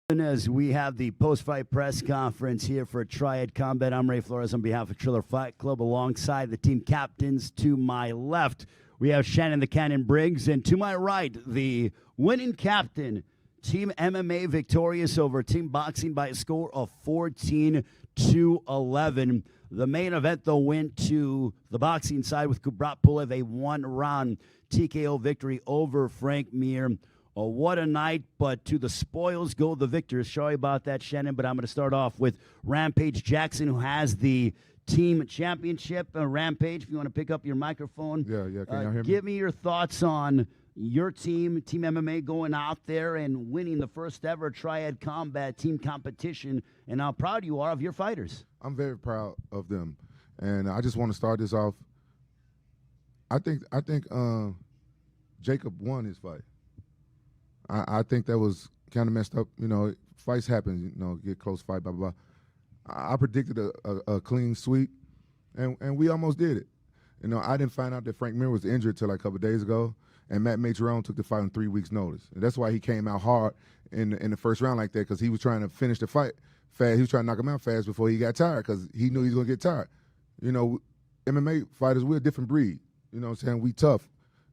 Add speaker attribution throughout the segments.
Speaker 1: As we have the post-fight press conference here for Triad Combat, I'm Ray Flores on behalf of Triller Fight Club alongside the team captains. To my left, we have Shannon the Cannon Briggs, and to my right, the winning captain, Team MMA victorious over Team Boxing by a score of 14-11. The main event, though, went to the boxing side with Kubrat Pulev, a one-round TKO victory over Frank Mir. Oh, what a night, but to the spoils go the victors. Sorry about that, Shannon, but I'm going to start off with Rampage Jackson, who has the team championship. Rampage, if you want to pick up your microphone.
Speaker 2: Yeah, can y'all hear me?
Speaker 1: Give me your thoughts on your team, Team MMA, going out there and winning the first ever Triad Combat team competition, and how proud you are of your fighters.
Speaker 2: I'm very proud of them, and I just want to start this off. I think Jacob won his fight. I think that was kind of messed up. You know, fights happen. You know, get close fight, blah, blah, blah. I predicted a clean sweep, and we almost did it. You know, I didn't find out that Frank Mir was injured till like a couple of days ago, and Matt Matron took the fight in 3 weeks' notice. And that's why he came out hard in the first round like that, because he was trying to finish the fight fast. He was trying to knock him out fast before he got tired, because he knew he was going to get tired. You know, MMA fighters, we're a different breed. You know what I'm saying? We tough,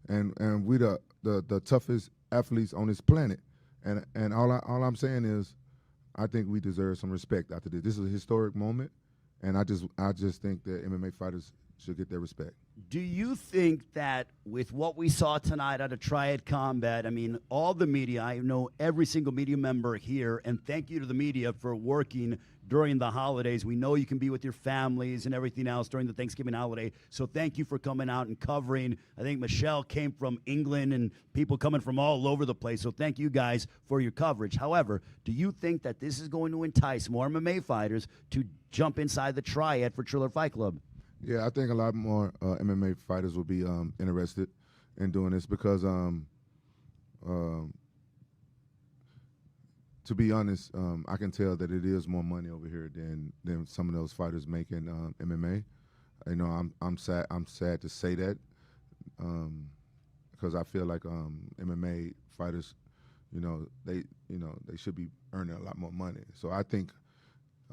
Speaker 2: and we the toughest athletes on this planet, and all I'm saying is, I think we deserve some respect after this. This is a historic moment, and I just think that MMA fighters should get their respect.
Speaker 1: Do you think that with what we saw tonight out of Triad Combat, I mean, all the media, I know every single media member here, and thank you to the media for working during the holidays. We know you can be with your families and everything else during the Thanksgiving holiday, so thank you for coming out and covering. I think Michelle came from England and people coming from all over the place, so thank you guys for your coverage. However, do you think that this is going to entice more MMA fighters to jump inside the Triad for Triller Fight Club?
Speaker 2: Yeah, I think a lot more MMA fighters will be interested in doing this, because to be honest, I can tell that it is more money over here than some of those fighters make in MMA. You know, I'm sad to say that, because I feel like MMA fighters, they should be earning a lot more money. So I think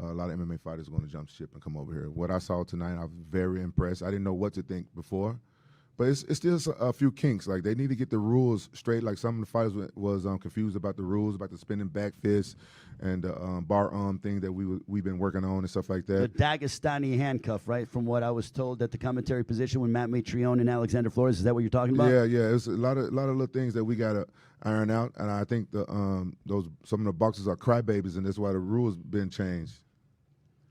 Speaker 2: a lot of MMA fighters are going to jump ship and come over here. What I saw tonight, I was very impressed. I didn't know what to think before, but it's still a few kinks. Like, they need to get the rules straight. Like, some of the fighters was confused about the rules, about the spinning back fist and the bar arm thing that we've been working on and stuff like that.
Speaker 1: The Dagestani handcuff, right? From what I was told at the commentary position when Matt Matron and Alexander Flores. Is that what you're talking about?
Speaker 2: Yeah. It's a lot of little things that we gotta iron out, and I think some of the boxers are crybabies, and that's why the rules been changed.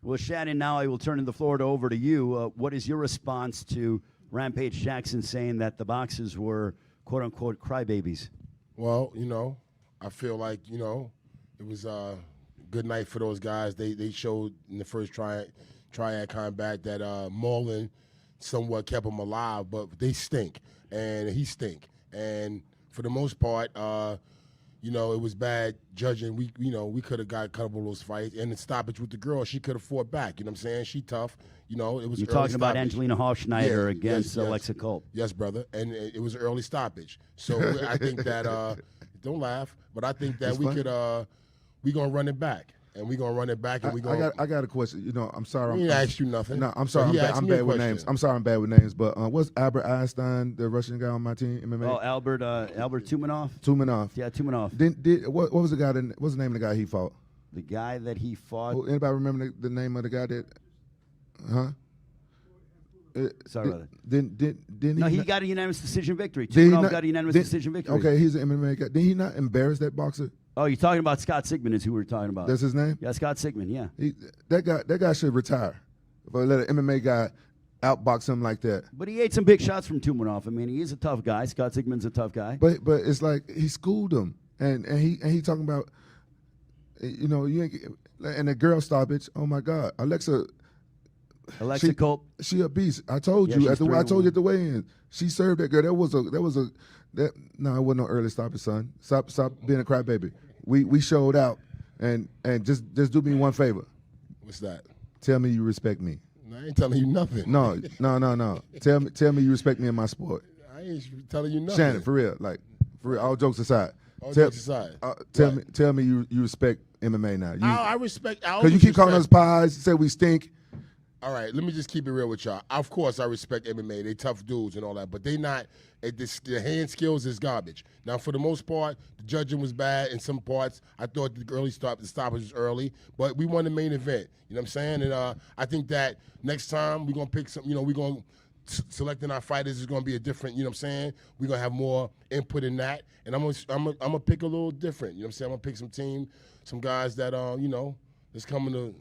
Speaker 1: Well, Shannon, now I will turn the floor over to you. What is your response to Rampage Jackson saying that the boxers were, quote-unquote, crybabies?
Speaker 3: Well, I feel like, it was a good night for those guys. They showed in the first Triad Combat that Marlon somewhat kept them alive, but they stink, and he stink. And for the most part, it was bad judging. We could have got a couple of those fights, and the stoppage with the girl, she could have fought back. You know what I'm saying? She tough. It was. You're
Speaker 1: talking about
Speaker 3: stoppage.
Speaker 1: Angelina Hofschneider against
Speaker 3: yes.
Speaker 1: Alexa Culp.
Speaker 3: Yes, brother, and it was an early stoppage. So I think that don't laugh, but I think that we gonna run it back. And we're going to run it back, and
Speaker 2: I got a question. I'm sorry.
Speaker 3: He asked you nothing.
Speaker 2: No, I'm sorry. I'm bad with names. I'm sorry, I'm bad with names. But what's Albert Einstein, the Russian guy on my team, MMA?
Speaker 1: Oh, Albert Tumanov?
Speaker 2: Tumanov.
Speaker 1: Yeah, Tumanov.
Speaker 2: What was the guy? What's the name of the guy he fought?
Speaker 1: The guy that he fought.
Speaker 2: Oh, anybody remember the name of the guy that? Huh?
Speaker 1: Sorry about that.
Speaker 2: No,
Speaker 1: he got a unanimous decision victory. Tumanov got a unanimous decision victory.
Speaker 2: Okay, he's an MMA guy. Did he not embarrass that boxer?
Speaker 1: Oh, you're talking about Scott Sigmund is who we're talking about.
Speaker 2: That's his name?
Speaker 1: Yeah, Scott Sigmund, yeah.
Speaker 2: That guy should retire. If I let an MMA guy outbox him like that.
Speaker 1: But he ate some big shots from Tumanov. I mean, he is a tough guy. Scott Sigmund's a tough guy.
Speaker 2: But it's like he schooled him. And he talking about, you ain't, and the girl stoppage, oh my God. Alexa
Speaker 1: Culp.
Speaker 2: She a beast. I told you. I told you at the weigh-in. She served that girl. No, it wasn't no early stoppage, son. Stop being a crybaby. We showed out, and just do me one favor.
Speaker 3: What's that?
Speaker 2: Tell me you respect me.
Speaker 3: I ain't telling you nothing.
Speaker 2: No. Tell me you respect me in my sport.
Speaker 3: I ain't telling you nothing.
Speaker 2: Shannon, for real, all jokes aside,
Speaker 3: On the exercise.
Speaker 2: Tell me you respect MMA now.
Speaker 3: I respect.
Speaker 2: Because you keep calling us pies. You say we stink.
Speaker 3: All right, let me just keep it real with y'all. Of course, I respect MMA. They tough dudes and all that, but they not. The hand skills is garbage. Now, for the most part, the judging was bad in some parts. I thought the stoppage was early, but we won the main event. You know what I'm saying? And I think that next time we're gonna pick some. You know, we're gonna selecting our fighters is gonna be a different. You know what I'm saying? We're gonna have more input in that, and I'm gonna pick a little different. You know what I'm saying? I'm gonna pick some guys that you know, that's coming to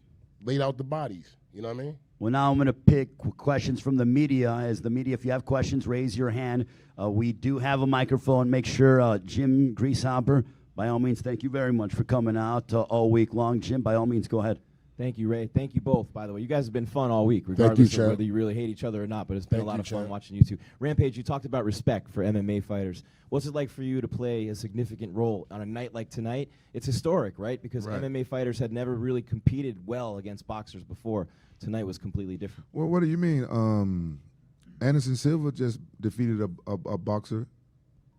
Speaker 3: lay out the bodies. You know what I mean?
Speaker 1: Well, now I'm going to pick questions from the media. As the media, if you have questions, raise your hand. We do have a microphone. Make sure, Jim Greashopper, by all means, thank you very much for coming out all week long. Jim, by all means, go ahead.
Speaker 4: Thank you, Ray. Thank you both, by the way. You guys have been fun all week, regardless of
Speaker 3: Champ.
Speaker 4: whether you really hate each other or not, but it's been a lot of fun
Speaker 3: Champ.
Speaker 4: watching you two. Rampage, you talked about respect for MMA fighters. What's it like for you to play a significant role on a night like tonight? It's historic, right? Because MMA fighters had never really competed well against boxers before. Tonight was completely different.
Speaker 2: Well, what do you mean? Anderson Silva just defeated a boxer.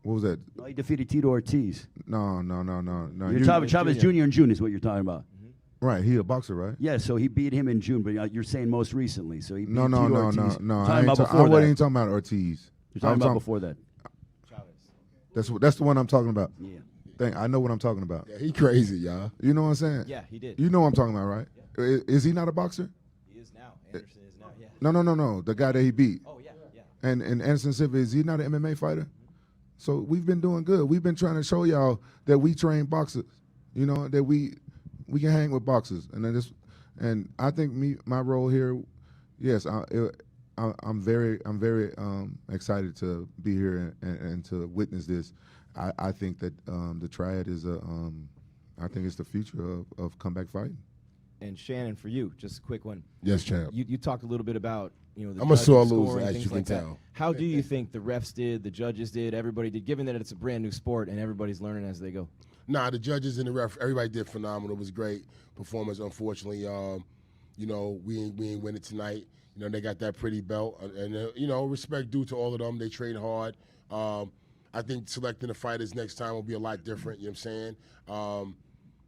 Speaker 2: What was that?
Speaker 1: No, he defeated Tito Ortiz.
Speaker 2: No.
Speaker 1: You're talking Chavez Jr. in June is what you're talking about.
Speaker 2: Right, he a boxer, right?
Speaker 1: Yeah, so he beat him in June, but you're saying most recently. So he beat
Speaker 2: No.
Speaker 1: Tito Ortiz.
Speaker 2: I
Speaker 1: Talking
Speaker 2: wasn't
Speaker 1: about before that.
Speaker 2: even talking about Ortiz.
Speaker 1: You're talking about before that.
Speaker 2: That's the one I'm talking about.
Speaker 1: Yeah.
Speaker 2: I know what I'm talking about.
Speaker 3: Yeah, he crazy, y'all.
Speaker 2: You know what I'm saying?
Speaker 4: Yeah, he did.
Speaker 2: You know what I'm talking about, right? Is he not a boxer?
Speaker 4: He is now. Anderson is now, yeah.
Speaker 2: No. The guy that he beat.
Speaker 4: Oh, yeah.
Speaker 2: And Anderson Silva, is he not an MMA fighter? So we've been doing good. We've been trying to show y'all that we train boxers. You know, that we can hang with boxers. And I think my role here, yes, I'm very excited to be here and to witness this. I think that the Triad is I think it's the future of comeback fighting.
Speaker 4: And Shannon, for you, just a quick one.
Speaker 3: Yes, champ.
Speaker 4: You talked a little bit about, you know, the
Speaker 3: I'm a sore
Speaker 4: judges
Speaker 3: loser,
Speaker 4: scoring,
Speaker 3: as
Speaker 4: things
Speaker 3: you can
Speaker 4: like that.
Speaker 3: tell.
Speaker 4: How do you think the refs did, the judges did, everybody did, given that it's a brand new sport and everybody's learning as they go?
Speaker 3: Nah, the judges and the ref, everybody did phenomenal. It was great performance. Unfortunately, you know, we ain't win it tonight. You know, they got that pretty belt, and you know, respect due to all of them. They train hard. I think selecting the fighters next time will be a lot different. You know what I'm saying?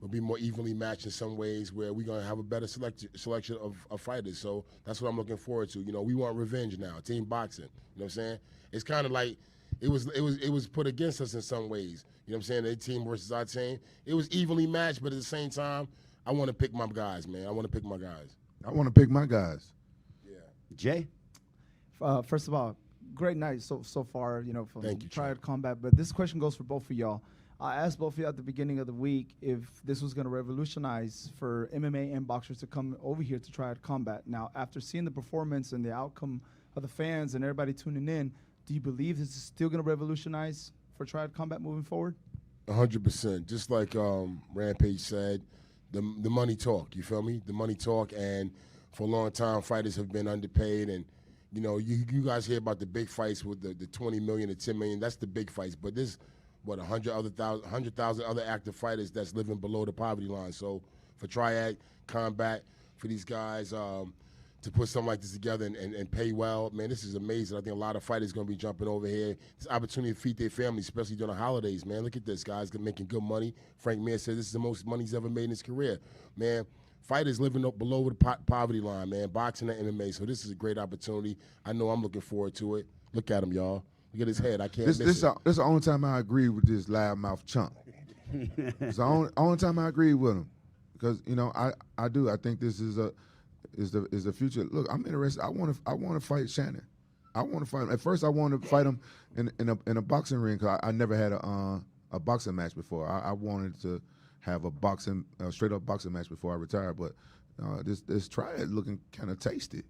Speaker 3: Will be more evenly matched in some ways, where we're gonna have a better selection of fighters. So that's what I'm looking forward to. You know, we want revenge now. Team boxing. You know what I'm saying? It's kind of like it was put against us in some ways. You know what I'm saying? Their team versus our team. It was evenly matched, but at the same time, I want to pick my guys, man. I want to pick my guys.
Speaker 2: I want to pick my guys.
Speaker 3: Yeah.
Speaker 1: Jay?
Speaker 5: First of all, great night so far, you know, from
Speaker 3: Thank you,
Speaker 5: Triad Combat. But this question goes for both of y'all. I asked both of you at the beginning of the week if this was going to revolutionize for MMA and boxers to come over here to Triad Combat. Now, after seeing the performance and the outcome of the fans and everybody tuning in, do you believe this is still going to revolutionize for Triad Combat moving forward?
Speaker 3: 100%. Just like Rampage said, the money talk. You feel me? The money talk. And for a long time, fighters have been underpaid. And you know, you guys hear about the big fights with the 20 million to 10 million. That's the big fights. But there's 100,000 other active fighters that's living below the poverty line. So for Triad Combat, for these guys to put something like this together and pay well, man, this is amazing. I think a lot of fighters going to be jumping over here. It's an opportunity to feed their families, especially during the holidays, man. Look at this, guys, making good money. Frank Mir said this is the most money he's ever made in his career. Man, fighters living up below the poverty line, man, boxing and MMA. So this is a great opportunity. I know I'm looking forward to it. Look at him, y'all. Look at his head. I can't miss it.
Speaker 2: This is the only time I agree with this loudmouth chump. It's the only time I agree with him, because you know I do. I think this is the future. Look, I'm interested. I want to fight Shannon. I want to fight him. At first, I wanted to fight him in a boxing ring, because I never had a boxing match before. I wanted to have a straight up boxing match before I retired. But this Triad looking kind of tasty.